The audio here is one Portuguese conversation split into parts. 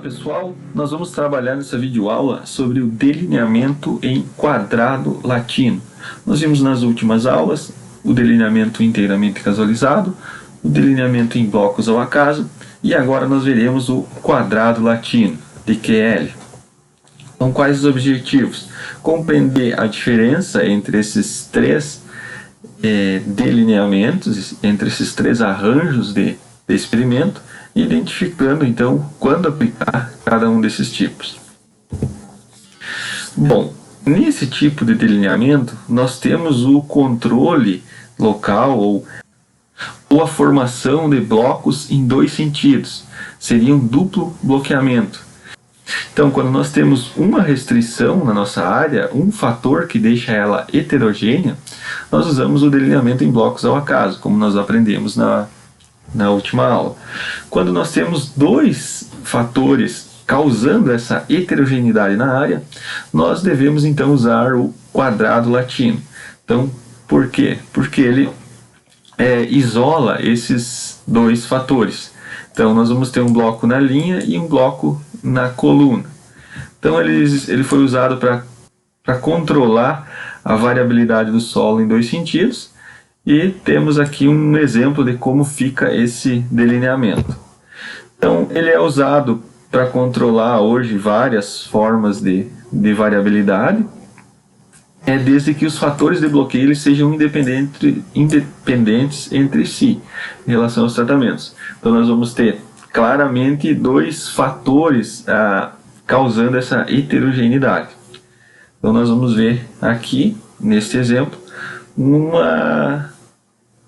Pessoal, nós vamos trabalhar nessa videoaula sobre o delineamento em quadrado latino. Nós vimos nas últimas aulas o delineamento inteiramente casualizado, o delineamento em blocos ao acaso e agora nós veremos o quadrado latino, DQL. Então, quais os objetivos? Compreender a diferença entre esses três delineamentos, entre esses três arranjos de experimento, identificando então quando aplicar cada um desses tipos. Bom, nesse tipo de delineamento nós temos o controle local ou a formação de blocos em dois sentidos, seria um duplo bloqueamento. Então, quando nós temos uma restrição na nossa área, um fator que deixa ela heterogênea, nós usamos o delineamento em blocos ao acaso, como nós aprendemos na última aula. Quando nós temos dois fatores causando essa heterogeneidade na área, nós devemos então usar o quadrado latino. Então, por quê? Porque ele isola esses dois fatores. Então, nós vamos ter um bloco na linha e um bloco na coluna. Então, ele foi usado para controlar a variabilidade do solo em dois sentidos. E temos aqui um exemplo de como fica esse delineamento. Então, ele é usado para controlar hoje várias formas de variabilidade, desde que os fatores de bloqueio eles sejam independentes entre si, em relação aos tratamentos. Então, nós vamos ter claramente dois fatores causando essa heterogeneidade. Então, nós vamos ver aqui, neste exemplo,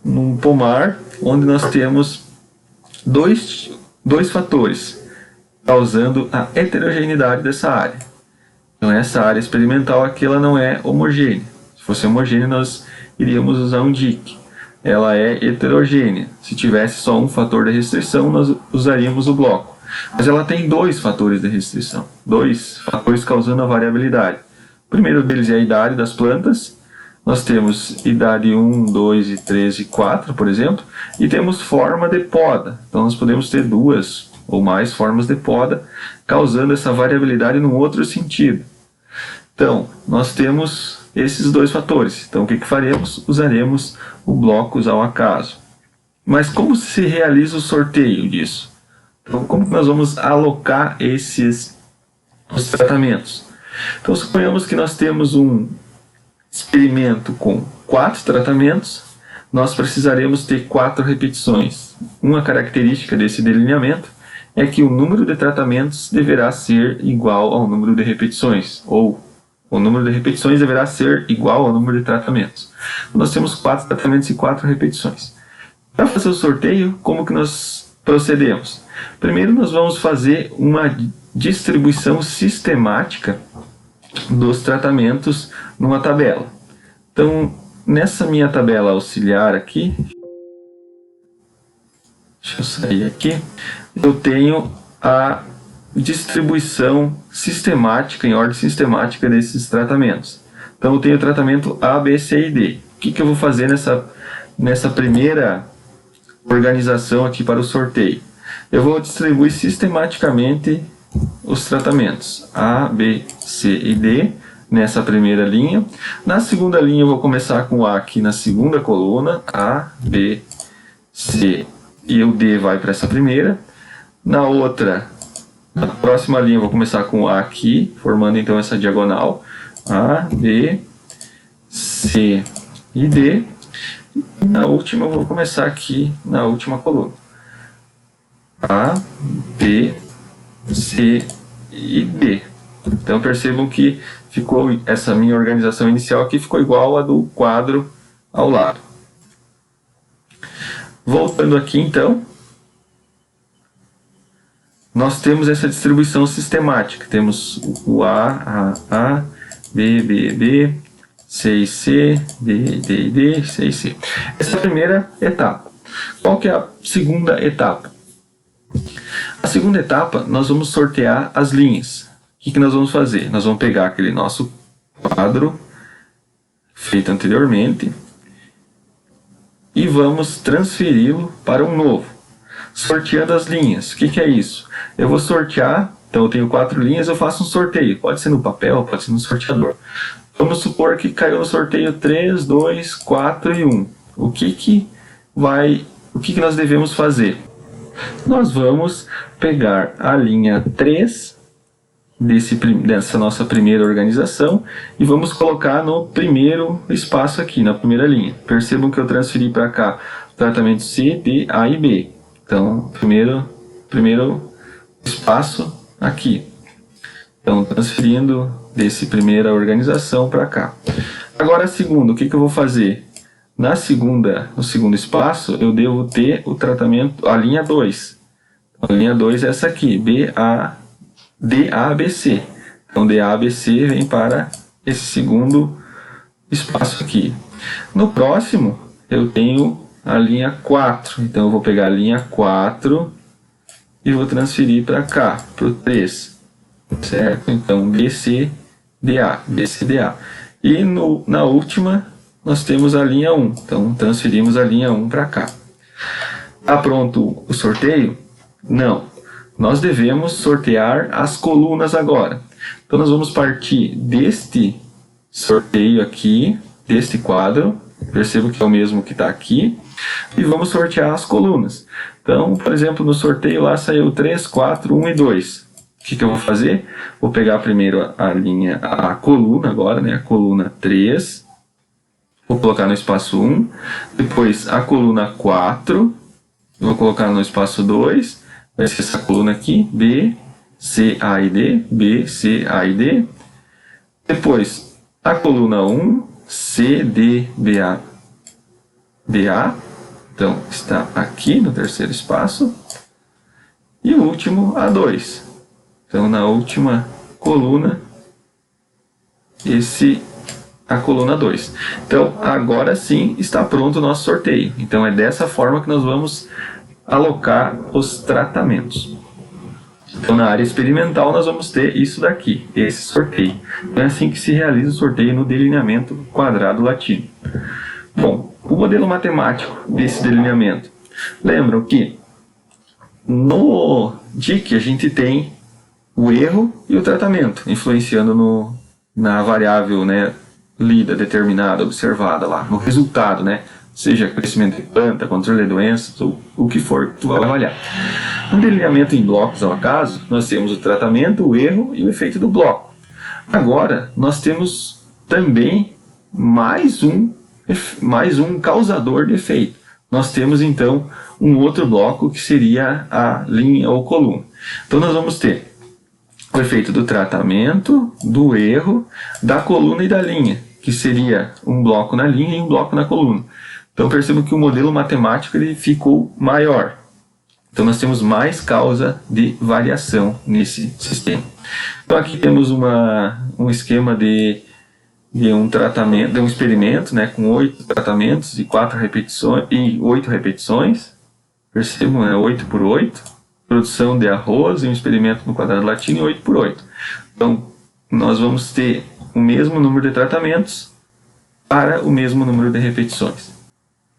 num pomar onde nós temos dois fatores causando a heterogeneidade dessa área. Então essa área experimental aqui ela não é homogênea. Se fosse homogênea nós iríamos usar um DIC. Ela é heterogênea. Se tivesse só um fator de restrição nós usaríamos o bloco. Mas ela tem dois fatores de restrição. Dois fatores causando a variabilidade. O primeiro deles é a idade das plantas. Nós temos idade 1, 2, 3 e 4, por exemplo, e temos forma de poda. Então nós podemos ter duas ou mais formas de poda, causando essa variabilidade num outro sentido. Então, nós temos esses dois fatores. Então o que faremos? Usaremos o blocos ao acaso. Mas como se realiza o sorteio disso? Então como que nós vamos alocar os tratamentos? Então suponhamos que nós temos um experimento com 4 tratamentos, nós precisaremos ter 4 repetições. Uma característica desse delineamento é que o número de tratamentos deverá ser igual ao número de repetições, ou o número de repetições deverá ser igual ao número de tratamentos. Nós temos 4 tratamentos e 4 repetições. Para fazer o sorteio, como que nós procedemos? Primeiro nós vamos fazer uma distribuição sistemática dos tratamentos numa tabela. Então, nessa minha tabela auxiliar aqui, deixa eu sair aqui, eu tenho a distribuição sistemática, em ordem sistemática desses tratamentos. Então, eu tenho o tratamento A, B, C e D. O que eu vou fazer nessa primeira organização aqui para o sorteio? Eu vou distribuir sistematicamente os tratamentos A, B, C e D nessa primeira linha. Na segunda linha eu vou começar com A aqui na segunda coluna, A, B, C e o D vai para essa primeira. Na próxima linha eu vou começar com A aqui, formando então essa diagonal, A, B, C e D. E na última eu vou começar aqui na última coluna, A, B, C e D. Então percebam que essa minha organização inicial aqui ficou igual a do quadro ao lado. Voltando aqui então, nós temos essa distribuição sistemática. Temos o A, B, B, B, C e C, D, D e D, C e C. Essa é a primeira etapa. Qual que é a segunda etapa? A segunda etapa, nós vamos sortear as linhas. O que nós vamos fazer? Nós vamos pegar aquele nosso quadro feito anteriormente e vamos transferi-lo para um novo. sorteando as linhas. O que é isso? Eu vou sortear Então eu tenho 4 linhas, eu faço um sorteio. Pode ser no papel, pode ser no sorteador. Vamos supor que caiu no sorteio 3, 2, 4 e 1. O que nós devemos fazer? Nós vamos pegar a linha 3 dessa nossa primeira organização e vamos colocar no primeiro espaço aqui, na primeira linha. Percebam que eu transferi para cá o tratamento C, D, A e B. Então, primeiro espaço aqui. Então, transferindo desse primeira organização para cá. Agora, a segunda, o que eu vou fazer? No segundo espaço, eu devo ter o tratamento, a linha 2. A linha 2 é essa aqui, DABC. Então, DABC vem para esse segundo espaço aqui. No próximo, eu tenho a linha 4. Então, eu vou pegar a linha 4 e vou transferir para cá, para o 3. Certo? Então, BCDA. E na última, nós temos a linha 1. Então, transferimos a linha 1 para cá. Está pronto o sorteio? Não. Nós devemos sortear as colunas agora. Então, nós vamos partir deste sorteio aqui, deste quadro. Perceba que é o mesmo que está aqui. E vamos sortear as colunas. Então, por exemplo, no sorteio lá saiu 3, 4, 1 e 2. O que eu vou fazer? Vou pegar primeiro a coluna agora, né? A coluna 3. Vou colocar no espaço 1. Depois a coluna 4. Vou colocar no espaço 2. Vai ser essa coluna aqui. B, C, A e D. B, C, A e D. Depois a coluna 1. C, D, B, A. B, A. Então está aqui no terceiro espaço. E o último, a 2. Então, na última coluna, a coluna 2. Então, agora sim está pronto o nosso sorteio. Então, é dessa forma que nós vamos alocar os tratamentos. Então, na área experimental, nós vamos ter isso daqui, esse sorteio. Então, é assim que se realiza o sorteio no delineamento quadrado latino. Bom, o modelo matemático desse delineamento. Lembram que no DIC a gente tem o erro e o tratamento, influenciando na variável, né, lida, determinada, observada lá, no resultado, né, seja crescimento de planta, controle de doenças, ou o que for que tu vai avaliar. No delineamento em blocos ao acaso, nós temos o tratamento, o erro e o efeito do bloco. Agora, nós temos também mais um causador de efeito. Nós temos, então, um outro bloco que seria a linha ou coluna. Então, nós vamos ter o efeito do tratamento, do erro, da coluna e da linha, que seria um bloco na linha e um bloco na coluna. Então percebam que o modelo matemático ele ficou maior. Então nós temos mais causa de variação nesse sistema. Então aqui temos um esquema de um tratamento, de um experimento, né, com 8 tratamentos e 8 repetições. Percebam, é 8 por 8. Produção de arroz e um experimento no quadrado latino em 8 por 8. Então, nós vamos ter o mesmo número de tratamentos para o mesmo número de repetições.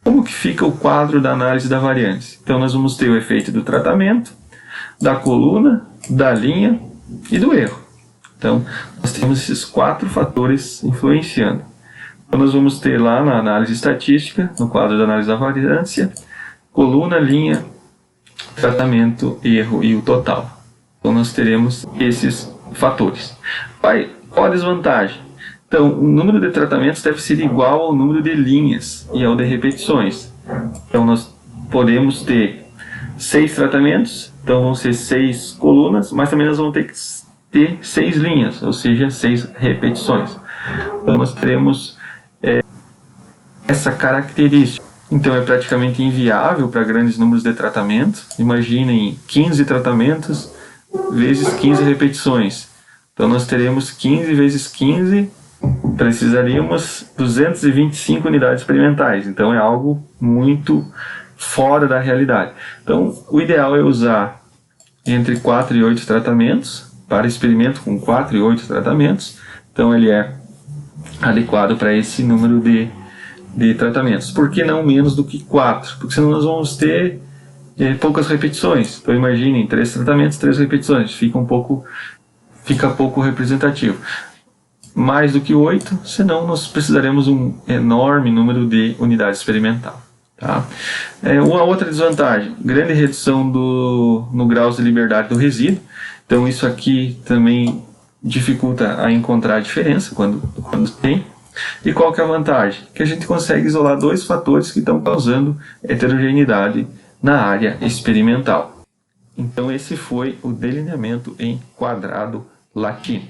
Como que fica o quadro da análise da variância? Então, nós vamos ter o efeito do tratamento, da coluna, da linha e do erro. Então, nós temos esses 4 fatores influenciando. Então, nós vamos ter lá na análise estatística, no quadro da análise da variância, coluna, linha, tratamento, erro e o total. Então nós teremos esses fatores. Qual a desvantagem? Então o número de tratamentos deve ser igual ao número de linhas e ao de repetições. Então nós podemos ter 6 tratamentos, então vão ser 6 colunas, mas também nós vamos ter que ter 6 linhas, ou seja, 6 repetições. Então nós teremos essa característica. Então é praticamente inviável para grandes números de tratamentos. Imaginem 15 tratamentos vezes 15 repetições. Então nós teremos 15 vezes 15, precisaríamos 225 unidades experimentais. Então é algo muito fora da realidade. Então o ideal é usar entre 4 e 8 tratamentos, para experimento com 4 e 8 tratamentos. Então ele é adequado para esse número de tratamentos. Por que não menos do que 4? Porque senão nós vamos ter poucas repetições. Então imaginem, 3 tratamentos, 3 repetições. Fica pouco representativo. Mais do que 8, senão nós precisaremos um enorme número de unidades experimental. Tá? Uma outra desvantagem, grande redução no grau de liberdade do resíduo. Então isso aqui também dificulta a encontrar a diferença quando tem. E qual que é a vantagem? Que a gente consegue isolar 2 fatores que estão causando heterogeneidade na área experimental. Então esse foi o delineamento em quadrado latino.